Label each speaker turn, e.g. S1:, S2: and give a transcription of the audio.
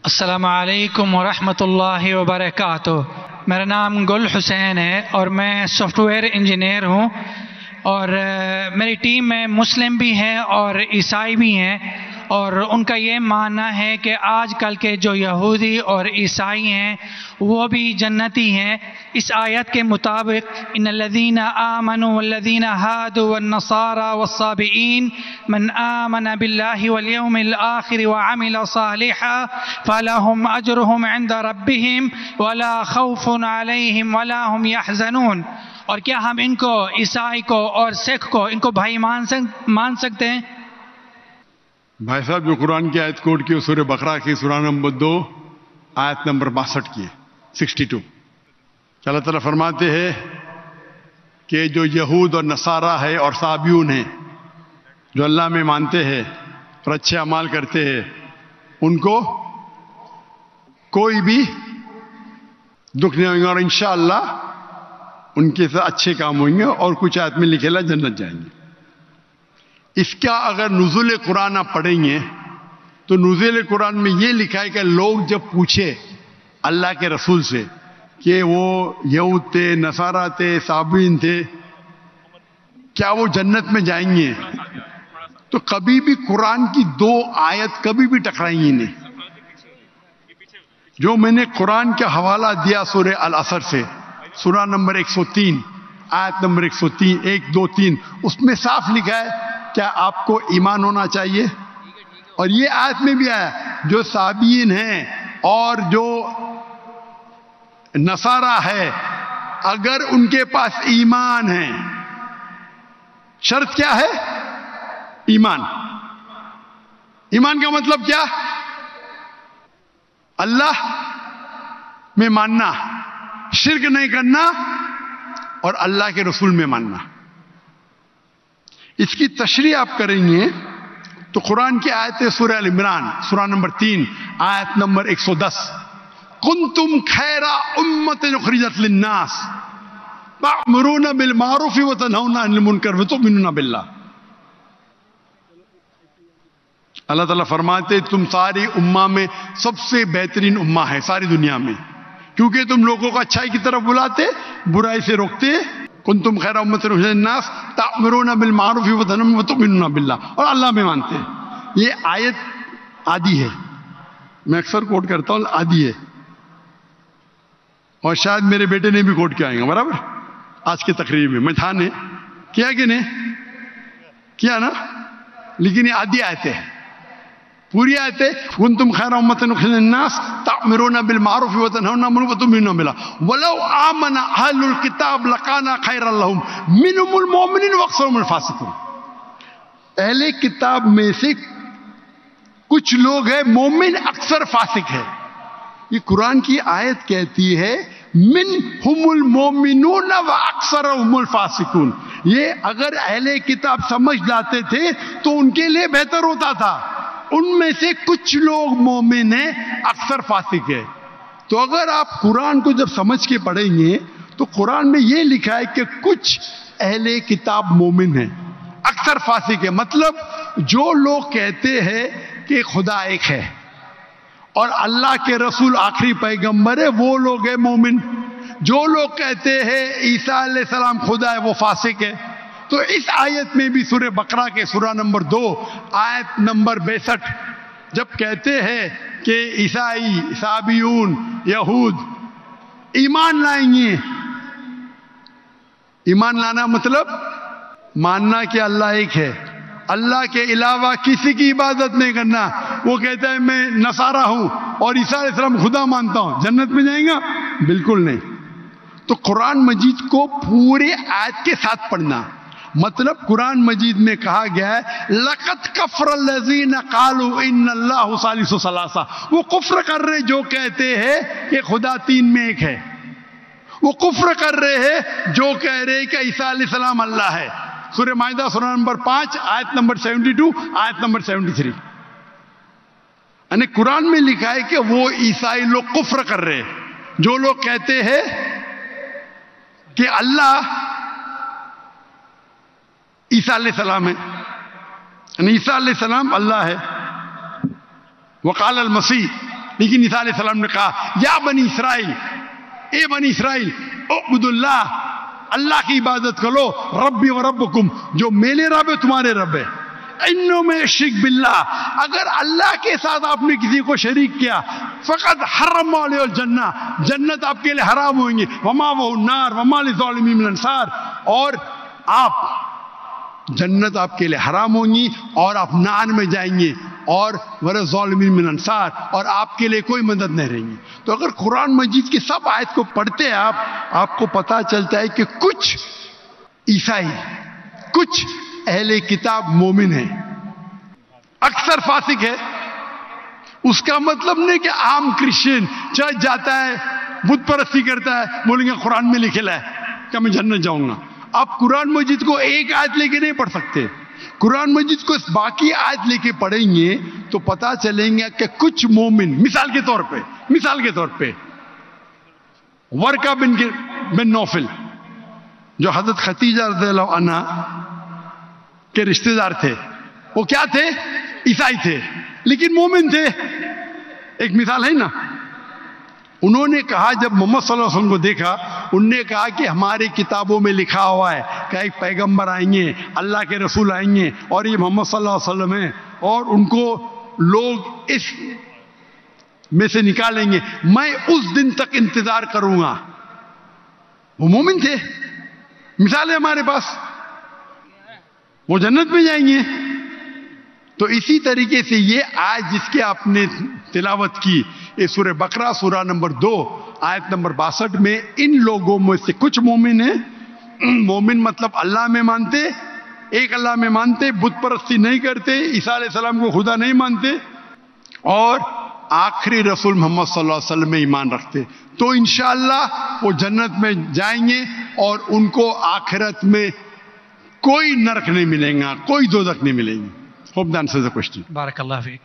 S1: السلام علیکم ورحمۃ اللہ وبرکاتہ۔ میرا نام گل حسین ہے اور میں سافٹ ویئر انجینئر ہوں، اور میری ٹیم میں مسلم بھی ہیں اور عیسائی بھی ہیں، اور ان کا یہ ماننا ہے کہ آج کل کے جو یہودی اور عیسائی ہیں وہ بھی جنتی ہیں۔ اس آیت کے مطابق ان الذین آمنوا والذین ہادوا والنصارى والصابئین من آمن باللہ والیوم الآخر وعمل صالحا فلہم اجرہم عند ربہم ولا خوف علیہم ولا ہم یحزنون۔ اور کیا ہم ان کو، عیسائی کو اور سکھ کو، ان کو بھائی مان سکتے ہیں؟
S2: بھائی صاحب جو قرآن کی آیت کوٹ کی سورہ بقرہ کی سورہ نمبر 2 آیت نمبر 62 کی 62 کہ اللہ تعالیٰ فرماتے ہیں کہ جو یہود اور نصارہ ہے اور صابیون ہیں، جو اللہ میں مانتے ہیں اور اچھے اعمال کرتے ہیں، ان کو کوئی بھی دکھ نہیں ہوگا، اور انشاءاللہ ان کے ساتھ اچھے کام ہوئیں گے، اور کچھ آیت میں لکھے جنت جائیں گے۔ اس کا اگر نزول قرآن آپ پڑھیں گے تو نزول قرآن میں یہ لکھا ہے کہ لوگ جب پوچھے اللہ کے رسول سے کہ وہ یہود تھے، نصارہ تھے، صابئین تھے، کیا وہ جنت میں جائیں گے، تو کبھی بھی قرآن کی 2 آیت کبھی بھی ٹکرائیں گی نہیں۔ جو میں نے قرآن کا حوالہ دیا سورہ العصر سے، سورہ نمبر 103 آیت نمبر 103 1 2 3، اس میں صاف لکھا ہے کیا آپ کو ایمان ہونا چاہیے، اور یہ آیت میں بھی آیا جو صابئین ہیں اور جو نصارہ ہے، اگر ان کے پاس ایمان ہے، شرط کیا ہے؟ ایمان۔ ایمان کا مطلب کیا؟ اللہ میں ماننا، شرک نہیں کرنا، اور اللہ کے رسول میں ماننا۔ اس کی تشریح آپ کریں گے تو قرآن کی آیت سورہ ال عمران سورہ نمبر 3 آیت نمبر 110، کنتم خیر امۃ اخرجت للناس تأمرون بالمعروف وتنہون عن المنکر وتؤمنون باللہ۔ اللہ تعالیٰ فرماتے تم ساری امہ میں سب سے بہترین امہ ہے ساری دنیا میں، کیونکہ تم لوگوں کو اچھائی کی طرف بلاتے، برائی سے روکتے۔ کنتم خیر امۃ اخرجت للناس تأمرون بالمعروف وتؤمنون باللہ، اور اللہ میں مانتے۔ یہ آیت آدھی ہے، میں اکثر کوٹ کرتا ہوں، آدھی ہے، اور شاید میرے بیٹے نے بھی کوٹ کیا آئیں گا برابر آج کے تقریر میں، میں نے کیا کہ نہیں کیا نا، لیکن یہ آدھی آیت ہے، پوری آیت ہے کنتم خیر امۃ اخرجت للناس تأمرون بالمعروف وتنہون عن المنکر وتؤمنون باللہ ولو آمن اہل الکتاب لکان خیرا لہم منہم المؤمنون واکثرہم الفاسقون۔ اہل کتاب میں سے کچھ لوگ ہیں مومن، اکثر فاسق ہے۔ یہ قرآن کی آیت کہتی ہے منہم المؤمنون واکثرہم الفاسقون۔ یہ اگر اہل کتاب سمجھ جاتے تھے تو ان کے لیے بہتر ہوتا تھا، ان میں سے کچھ لوگ مومن ہیں، اکثر فاسق ہے۔ تو اگر آپ قرآن کو جب سمجھ کے پڑھیں گے تو قرآن میں یہ لکھا ہے کہ کچھ اہل کتاب مومن ہیں، اکثر فاسق ہے، مطلب جو لوگ کہتے ہیں کہ خدا ایک ہے اور اللہ کے رسول آخری پیغمبر ہے، وہ لوگ ہیں مومن۔ جو لوگ کہتے ہیں عیسیٰ علیہ السلام خدا ہے، وہ فاسق ہے۔ تو اس آیت میں بھی سورہ بقرہ کے سورہ نمبر 2 آیت نمبر 62 جب کہتے ہیں کہ عیسائی، صابیون، یہود ایمان لائیں گے، ایمان لانا مطلب ماننا کہ اللہ ایک ہے، اللہ کے علاوہ کسی کی عبادت نہیں کرنا۔ وہ کہتا ہے میں نصارہ ہوں اور عیسیٰ علیہ السلام خدا مانتا ہوں، جنت میں جائیں گا؟ بالکل نہیں۔ تو قرآن مجید کو پورے آیت کے ساتھ پڑھنا، مطلب قرآن مجید میں کہا گیا ہے لَقَدْ كَفَرَ الَّذِينَ قَالُوا إِنَّ اللَّهُ ثَالِثُ ثَلَاثَةٍ۔ وہ کفر کر رہے جو کہتے ہیں کہ خدا 3 میں ایک ہے، وہ کفر کر رہے ہیں جو کہہ رہے کہ عیسیٰ علیہ السلام اللہ ہے۔ سورہ مائدہ سورہ نمبر 5 آیت نمبر 72 آیت نمبر 73۔ یعنی قرآن میں لکھا ہے کہ وہ عیسائی لوگ کفر کر رہے ہیں جو لوگ کہتے ہیں کہ اللہ عیسیٰ علیہ السلام ہے، یعنی عیسیٰ علیہ السلام اللہ ہے۔ وقال المسیح لیکن عیسیٰ علیہ السلام نے کہا یا بنی اسرائیل، اے بنی اسرائیل، اعبدوا اللہ، اللہ کی عبادت کرو، ربی و ربکم، جو میرے رب ہے تمہارے رب ہے، انہوں میں شرک باللہ، اگر اللہ کے ساتھ آپ نے کسی کو شریک کیا، فقط حرم علیہ الجنہ، جنت آپ کے لیے حرام ہوئیں گے، وما وہ النار وما للظالمین من انصار، اور آپ جنت آپ کے لیے حرام ہوں گی اور آپ نار میں جائیں گے، اور ظالمین من انصار، اور آپ کے لیے کوئی مدد نہیں رہیں گی۔ تو اگر قرآن مجید کی سب آیت کو پڑھتے ہیں آپ کو پتا چلتا ہے کہ کچھ عیسائی، کچھ اہل کتاب مومن ہیں، اکثر فاسق ہے۔ اس کا مطلب نہیں کہ عام کرسچن چرچ جاتا ہے، بت پرستی کرتا ہے، بولیں گے قرآن میں لکھا ہے کہ میں جنت جاؤں گا۔ آپ قرآن مجید کو ایک آیت لے کے نہیں پڑھ سکتے، قرآن مجید کو باقی آیت لے کے پڑھیں گے تو پتا چلیں گے کہ کچھ مومن، مثال کے طور پہ ورقہ بن نوفل جو حضرت خدیجہ رضی اللہ عنہ کے رشتہ دار تھے، وہ کیا تھے؟ عیسائی تھے لیکن مومن تھے۔ ایک مثال ہے نا، انہوں نے کہا جب محمد صلی اللہ علیہ وسلم کو دیکھا، انہوں نے کہا کہ ہماری کتابوں میں لکھا ہوا ہے کہ ایک پیغمبر آئیں گے، اللہ کے رسول آئیں گے، اور یہ محمد صلی اللہ علیہ وسلم ہیں، اور ان کو لوگ اس میں سے نکالیں گے، میں اس دن تک انتظار کروں گا۔ وہ مومن تھے، مثال ہے ہمارے پاس، وہ جنت میں جائیں گے۔ تو اسی طریقے سے یہ آیت جس کے آپ نے تلاوت کی، یہ سورہ بقرہ سورہ نمبر 2 آیت نمبر 62 میں ان لوگوں میں سے کچھ مومن ہیں۔ مومن مطلب اللہ میں مانتے، ایک اللہ میں مانتے، بت پرستی نہیں کرتے، عیسیٰ علیہ السلام کو خدا نہیں مانتے، اور آخری رسول محمد صلی اللہ علیہ وسلم میں ایمان رکھتے، تو انشاءاللہ وہ جنت میں جائیں گے، اور ان کو آخرت میں کوئی نرک نہیں ملے گا، کوئی دوزخ نہیں ملے گی۔ Hope that answers the question.
S1: بارک اللہ فیک۔